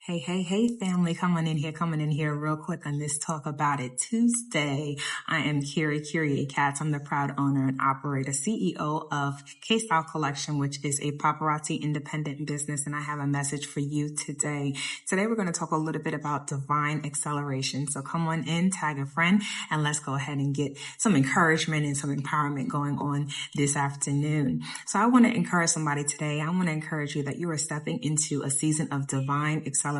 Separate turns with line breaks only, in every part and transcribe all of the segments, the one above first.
Hey, family, coming in here real quick on this Talk About It Tuesday. I am Kyrie Katz. I'm the proud owner and operator, CEO of K-Style Collection, which is a paparazzi independent business. And I have a message for you today. Today, we're going to talk a little bit about divine acceleration. So come on in, tag a friend, and let's go ahead and get some encouragement and some empowerment going on this afternoon. So I want to encourage somebody today. I want to encourage you that you are stepping into a season of divine acceleration.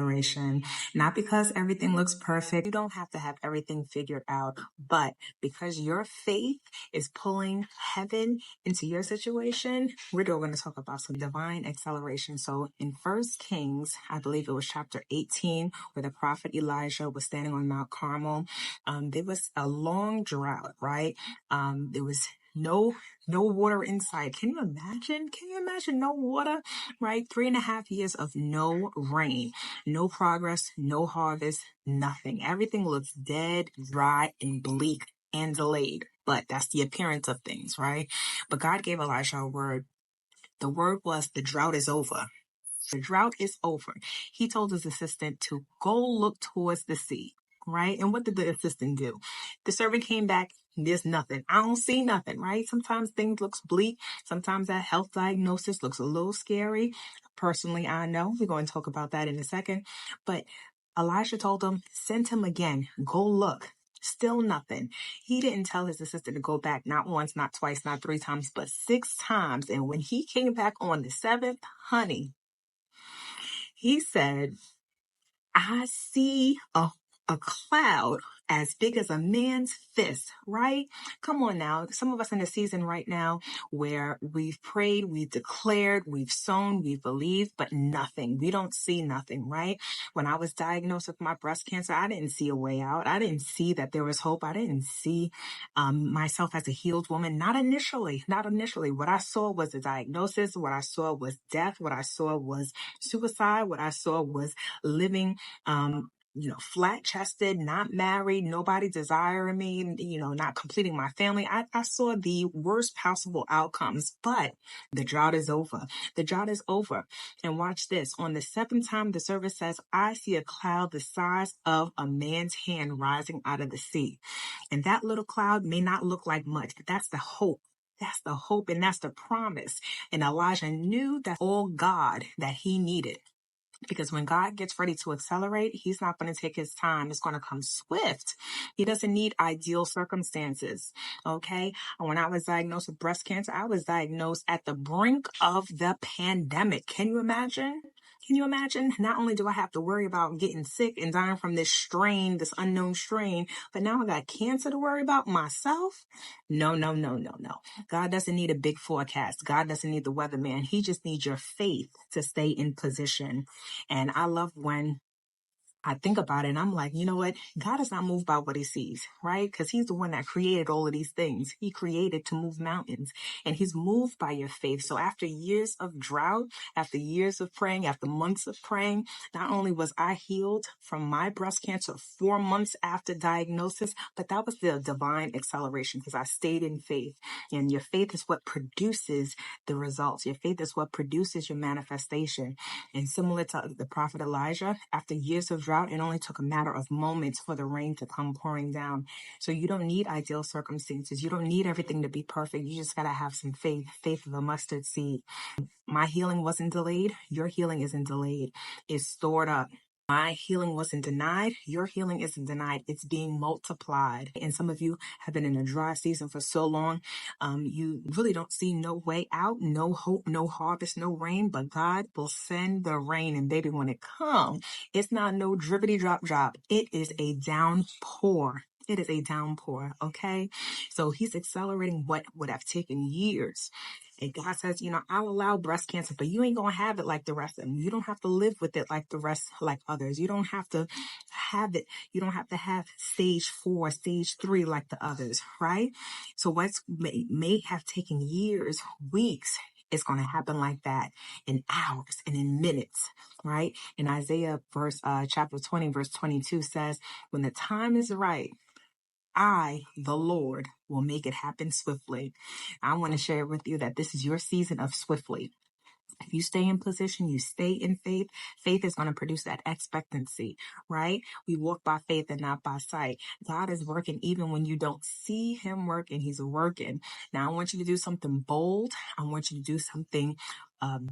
Not because everything looks perfect. You don't have to have everything figured out, but because your faith is pulling heaven into your situation, we're going to talk about some divine acceleration. So in 1 Kings, I believe it was chapter 18, where the prophet Elijah was standing on Mount Carmel. There was a long drought, right? There was no water in sight. Can you imagine? No water, right? 3.5 years of no rain, no progress, no harvest, nothing. Everything looks dead, dry, and bleak and delayed. But that's the appearance of things, right? But God gave Elijah a word. The word was, the drought is over. The drought is over. He told his assistant to go look towards the sea, right? And what did the assistant do? The servant came back. There's nothing. I don't see nothing, right? Sometimes things looks bleak. Sometimes that health diagnosis looks a little scary. Personally, I know. We're going to talk about that in a second. But Elijah told him, send him again. Go look. Still nothing. He didn't tell his assistant to go back not once, not twice, not 3 times, but 6 times. And when he came back on the 7th, honey, he said, I see a cloud as big as a man's fist, right? Come on now. Some of us in a season right now where we've prayed, we've declared, we've sown, we've believed, but nothing. We don't see nothing, right? When I was diagnosed with my breast cancer, I didn't see a way out. I didn't see that there was hope. I didn't see myself as a healed woman. Not initially. What I saw was a diagnosis. What I saw was death. What I saw was suicide. What I saw was living flat chested, not married, nobody desiring me, not completing my family. I saw the worst possible outcomes, but the drought is over. The drought is over. And watch this. On the 7th time, the service says, I see a cloud the size of a man's hand rising out of the sea. And that little cloud may not look like much, but that's the hope. That's the hope and that's the promise. And Elijah knew that's all God that he needed. Because when God gets ready to accelerate, he's not going to take his time. It's going to come swift. He doesn't need ideal circumstances. Okay. And when I was diagnosed with breast cancer, I was diagnosed at the brink of the pandemic. Can you imagine? Not only do I have to worry about getting sick and dying from this strain, this unknown strain, but now I got cancer to worry about myself? No. God doesn't need a big forecast. God doesn't need the weatherman. He just needs your faith to stay in position. And I love when I think about it and I'm like, you know what? God is not moved by what he sees, right? Because he's the one that created all of these things. He created to move mountains and he's moved by your faith. So after years of drought, after years of praying, after months of praying, not only was I healed from my breast cancer 4 months after diagnosis, but that was the divine acceleration because I stayed in faith. And your faith is what produces the results. Your faith is what produces your manifestation. And similar to the prophet Elijah, after years of drought, it only took a matter of moments for the rain to come pouring down. So you don't need ideal circumstances. You don't need everything to be perfect. You just got to have some faith of a mustard seed. My healing wasn't delayed. Your healing isn't delayed. It's stored up. My healing wasn't denied. Your healing isn't denied. It's being multiplied. And some of you have been in a dry season for so long. You really don't see no way out, no hope, no harvest, no rain, but God will send the rain. And baby, when it comes, it's not no drippity drop. It is a downpour. It is a downpour. Okay. So he's accelerating what would have taken years. And God says, I'll allow breast cancer, but you ain't going to have it like the rest of them. You don't have to live with it like the rest, like others. You don't have to have it. You don't have to have stage 4, stage 3 like the others, right? So what's may have taken years, weeks, it's going to happen like that in hours and in minutes, right? In Isaiah chapter 20, verse 22 says, when the time is right, I, the Lord, will make it happen swiftly. I want to share with you that this is your season of swiftly. If you stay in position, you stay in faith, faith is going to produce that expectancy, right? We walk by faith and not by sight. God is working even when you don't see him working. He's working. Now, I want you to do something bold. I want you to do something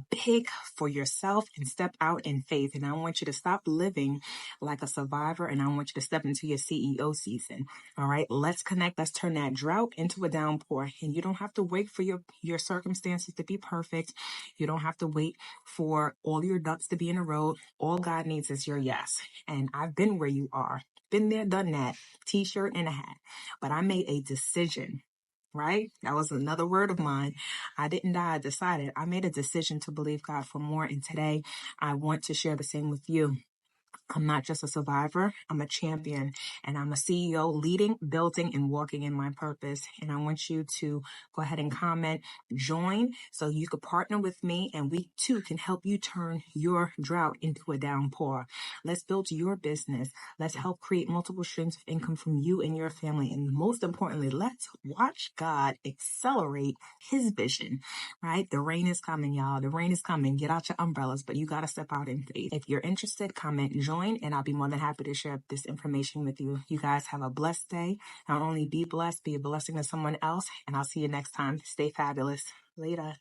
big for yourself and step out in faith. And I want you to stop living like a survivor, and I want you to step into your CEO season. All right, let's connect. Let's turn that drought into a downpour. And you don't have to wait for your circumstances to be perfect. You don't have to wait for all your ducks to be in a row. All God needs is your yes. And I've been where you are. Been there, done that. T-shirt and a hat. But I made a decision, right? That was another word of mine. I didn't die. I decided. I made a decision to believe God for more. And today I want to share the same with you. I'm not just a survivor, I'm a champion, and I'm a CEO leading, building, and walking in my purpose. And I want you to go ahead and comment, join, so you could partner with me, and we too can help you turn your drought into a downpour. Let's build your business. Let's help create multiple streams of income from you and your family. And most importantly, let's watch God accelerate his vision, right? The rain is coming, y'all. The rain is coming. Get out your umbrellas, but you got to step out in faith. If you're interested, comment, join, and I'll be more than happy to share this information with you. You guys have a blessed day. Not only be blessed, be a blessing to someone else, and I'll see you next time. Stay fabulous. Later.